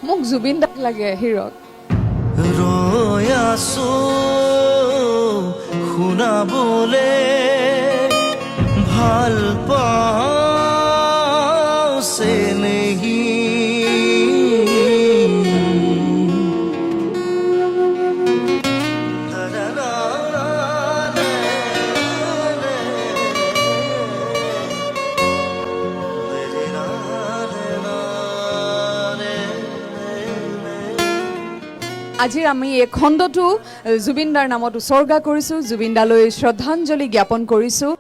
মোক জুবিন দাক লাগে হিৰক ৰৈ আছো শুনাবলে ভাল পাছে নেহি আজিৰ আমি এই খণ্ডটো জুবিন দাৰ নামত উৎসৰ্গা কৰিছোঁ জুবিন দালৈ শ্ৰদ্ধাঞ্জলি জ্ঞাপন কৰিছোঁ